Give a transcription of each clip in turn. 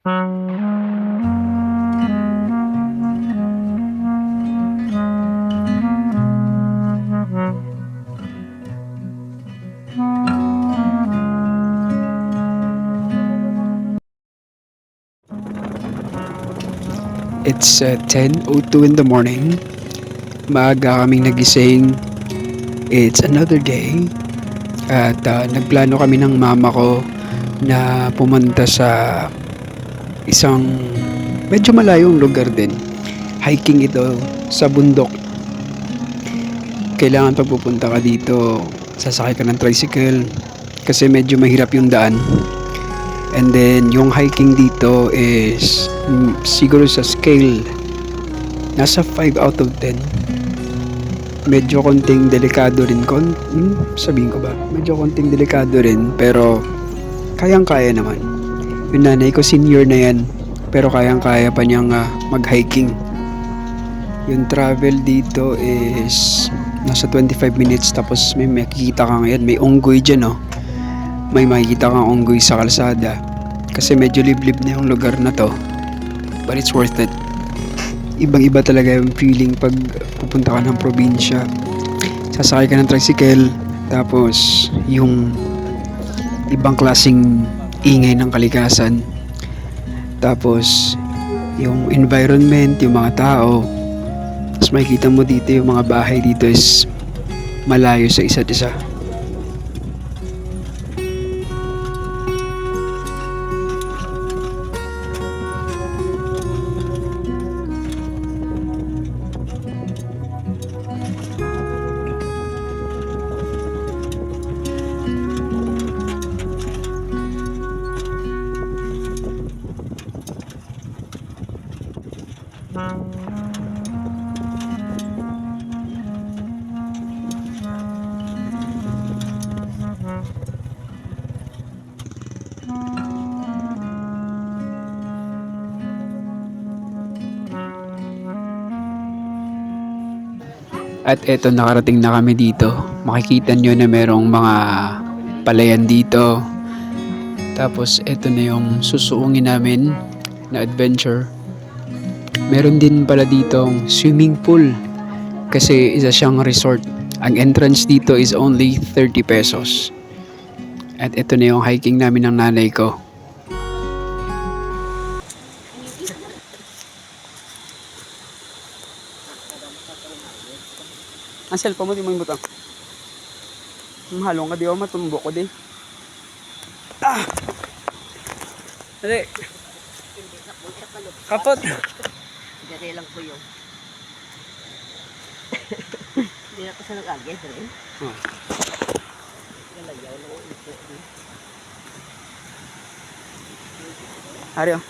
It's 10:02 in the morning. Maaga kaming nagising. It's another day. At nagplano kami ng mama ko na pumunta sa isang medyo malayong lugar din. Hiking ito sa bundok. Kailangan pag pupunta ka dito, sasakay ka ng tricycle kasi medyo mahirap yung daan. And then yung hiking dito is siguro sa scale nasa 5 out of 10. Medyo konting delikado rin sabihin ko ba? Medyo konting delikado rin pero kayang-kaya naman. Yung nanay ko senior na yan pero kayang-kaya pa niyang mag-hiking. Yung travel dito is nasa 25 minutes tapos may makikita ka ngayon. May unggoy dyan, no? May makikita kang unggoy sa kalsada kasi medyo liblib na yung lugar na to, but it's worth it. Ibang iba talaga yung feeling pag pupunta ka ng probinsya, sasakay ka ng tricycle tapos yung ibang klaseng ingay ng kalikasan, tapos yung environment, yung mga tao, tapos makikita mo dito yung mga bahay dito is malayo sa isa't isa. At eto, nakarating na kami dito. Makikita nyo na merong mga palayan dito. Tapos eto na yung susuungin namin na adventure. Meron din pala ditong swimming pool kasi isa siyang resort. Ang entrance dito is only 30 pesos. At eto na yung hiking namin ng nanay ko. Ang cellphone mo, di mo yung butang. Mahalong ka, di ako matumbo ko, di. Ah! Dali. Kapot. Dere lang po yun. Hindi na ko sa nag-agad rin. Nalagyaw na ko ito. Ari, oh.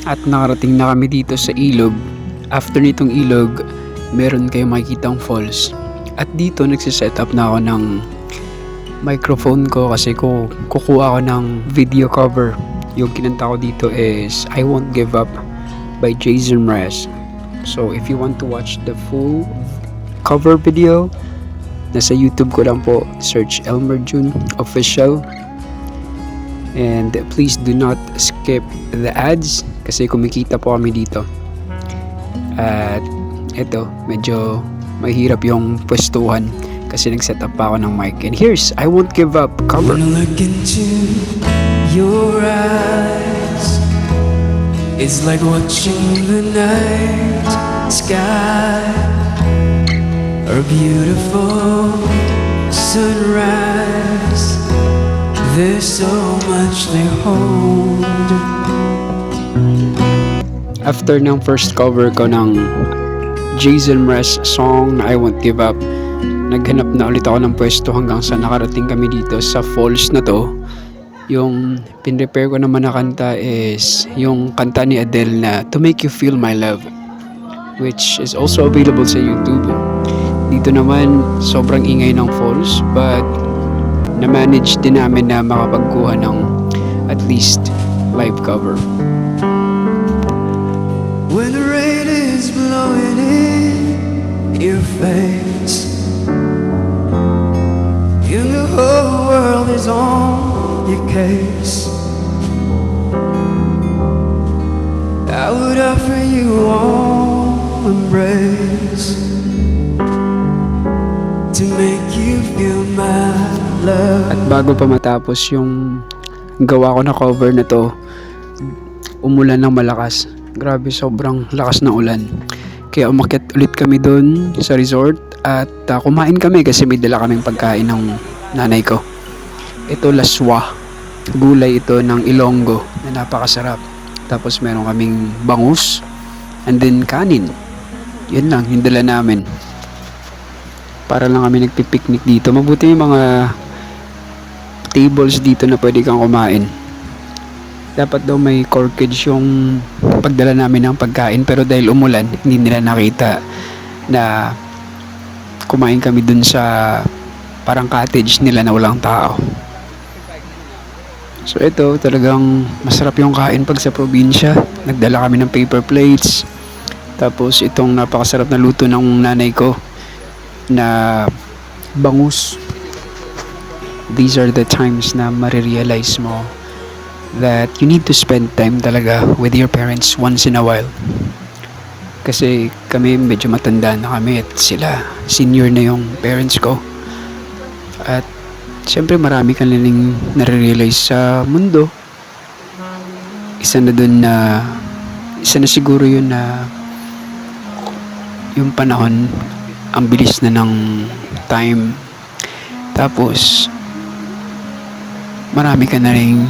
At nakarating na kami dito sa ilog. After nitong ilog, meron kayong makikitang falls. At dito nagsiset up na ako ng microphone ko kasi kukuha ako ng video cover. Yung kinanta ko dito is I Won't Give Up by Jason Mraz. So if you want to watch the full cover video, nasa YouTube ko lang po, search Elmer June Official. And please do not skip the ads kasi kumikita po kami dito. At eto, medyo mahirap yung pwestuhan kasi nag-set up pa ako ng mic. And here's I Won't Give Up cover. When I look into your eyes, it's like watching the night sky, a beautiful sunrise. There's so much they hold. After ng first cover ko ng Jason Mraz song I Won't Give Up, naghanap na ulit ako ng pwesto hanggang sa nakarating kami dito sa falls na to. Yung pinrepare ko naman na kanta is yung kanta ni Adele na To Make You Feel My Love, which is also available sa YouTube. Dito naman sobrang ingay ng falls, but na-manage din namin na makapagkuha ng at least live cover. When the rain is blowing in your face, and the whole world is on your case, I would offer you warm embrace to make you feel my love. At bago pa matapos yung gawa ko na cover na to, umulan ng malakas. Grabe, sobrang lakas ng ulan. Kaya umakyat ulit kami doon sa resort at kumain kami kasi may dala kaming pagkain ng nanay ko. Ito laswa. Gulay ito ng Ilonggo na napakasarap. Tapos meron kaming bangus and then kanin. Yun lang, yung dala namin. Para lang kami nagpipiknik dito. Mabuti yung mga tables dito na pwede kang kumain. Dapat daw may corkage yung pagdala namin ng pagkain, pero dahil umulan, hindi nila nakita na kumain kami dun sa parang cottage nila na walang tao. So ito, talagang masarap yung kain pag sa probinsya. Nagdala kami ng paper plates. Tapos itong napakasarap na luto ng nanay ko na bangus. These are the times na marirealize mo that you need to spend time talaga with your parents once in a while. Kasi kami medyo matanda na kami at sila senior na yung parents ko. At syempre marami ka naling nare-realize sa mundo. Isa na siguro yun na yung panahon ang bilis na ng time. Tapos marami ka na rin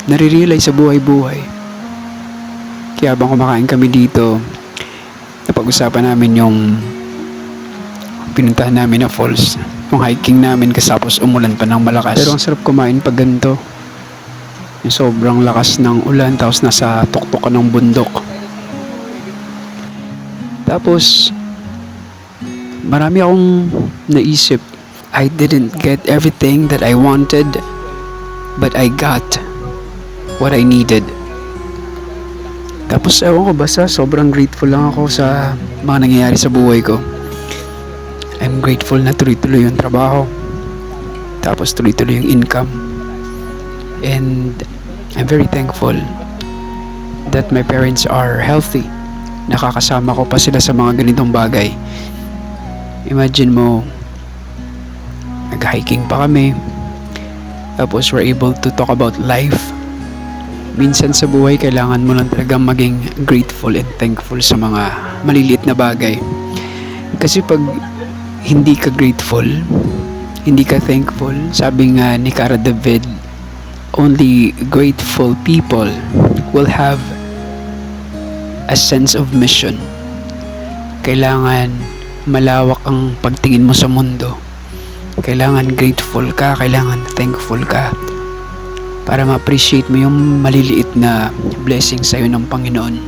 nare-realize sa buhay-buhay. Kaya habang kumakain kami dito, napag-usapan namin yung pinuntahan namin na falls, yung hiking namin kasapos umulan pa ng malakas. Pero ang sarap kumain pag ganito. Yung sobrang lakas ng ulan tapos nasa tuktok ka ng bundok. Tapos marami akong naisip. I didn't get everything that I wanted, but I got what I needed. Tapos ewan ko, basta sobrang grateful lang ako sa mga nangyayari sa buhay ko. I'm grateful na tuloy-tuloy yung trabaho. Tapos tuloy-tuloy yung income. And I'm very thankful that my parents are healthy. Nakakasama ko pa sila sa mga ganitong bagay. Imagine mo, nag-hiking pa kami. Tapos we're able to talk about life. Minsan sa buhay, kailangan mo lang talagang maging grateful and thankful sa mga maliliit na bagay. Kasi pag hindi ka grateful, hindi ka thankful, sabi nga ni Cara David, only grateful people will have a sense of mission. Kailangan malawak ang pagtingin mo sa mundo. Kailangan grateful ka, kailangan thankful ka para ma-appreciate mo yung maliliit na blessing sa'yo ng Panginoon.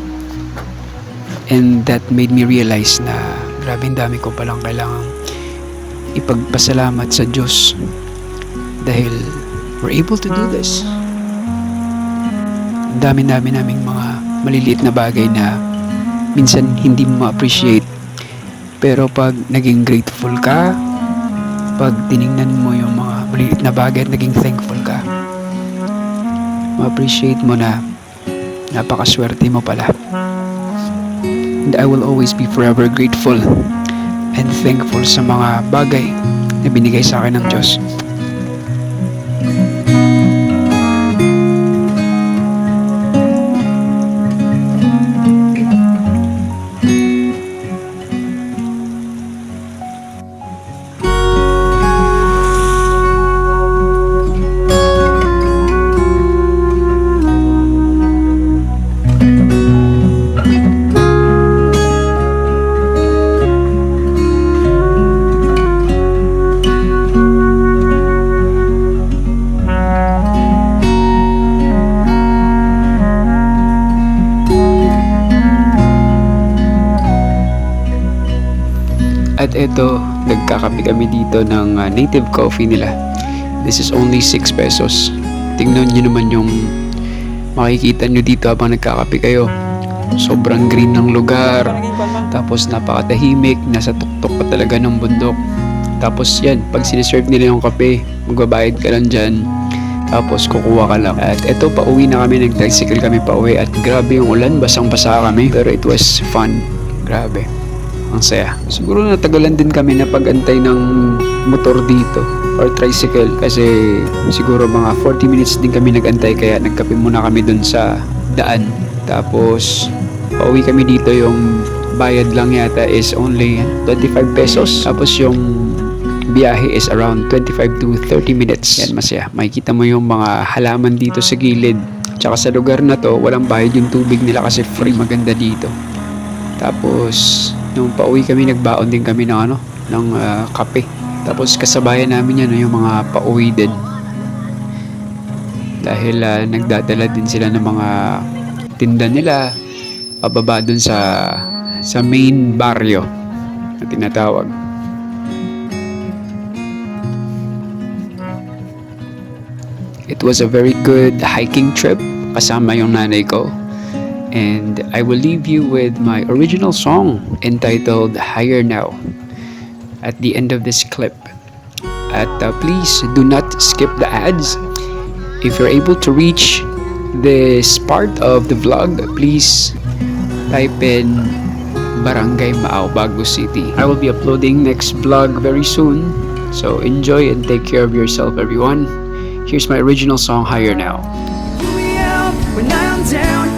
And that made me realize na grabe, dami ko palang kailangang ipagpasalamat sa Diyos Dahil we're able to do this. Ang dami-dami naming mga maliliit na bagay na minsan hindi mo ma-appreciate. Pero pag naging grateful ka, pag tiningnan mo yung mga maliliit na bagay at naging thankful ka, ma-appreciate mo na napakaswerte mo pala. And I will always be forever grateful and thankful sa mga bagay na binigay sa akin ng Diyos. At eto, nagkakape kami dito ng native coffee nila. This is only 6 pesos. Tingnan nyo naman yung makikita nyo dito habang nagkakape kayo. Sobrang green ng lugar. Tapos napakatahimik. Nasa tuktok pa talaga ng bundok. Tapos yan, pag siniserve nila yung kape, magbabayad ka lang dyan. Tapos kukuha ka lang. At eto, pauwi na kami. Nag-tricycle kami pauwi. At grabe yung ulan. Basang-basa kami. Pero it was fun. Grabe. Ang saya. Siguro natagalan din kami na pag-antay ng motor dito or tricycle kasi siguro mga 40 minutes din kami nag-antay kaya nagkape muna kami dun sa daan. Tapos pauwi kami dito, yung bayad lang yata is only 25 pesos. Tapos yung biyahe is around 25 to 30 minutes. Yan, masaya. Makikita mo yung mga halaman dito sa gilid. Tsaka sa lugar na to, walang bayad yung tubig nila kasi free. Maganda dito. Tapos nung pauwi kami, nagbaon din kami ng kape. Tapos kasabayan namin yan yung mga pauwi din. Dahil nagdadala din sila ng mga tinda nila pababa dun sa main barrio na tinatawag. It was a very good hiking trip kasama yung nanay ko. And I will leave you with my original song entitled Higher Now at the end of this clip. At please do not skip the ads. If you're able to reach this part of the vlog, please type in Barangay Maaw, Bago City. I will be uploading next vlog very soon. So enjoy and take care of yourself, everyone. Here's my original song, Higher Now. When I'm down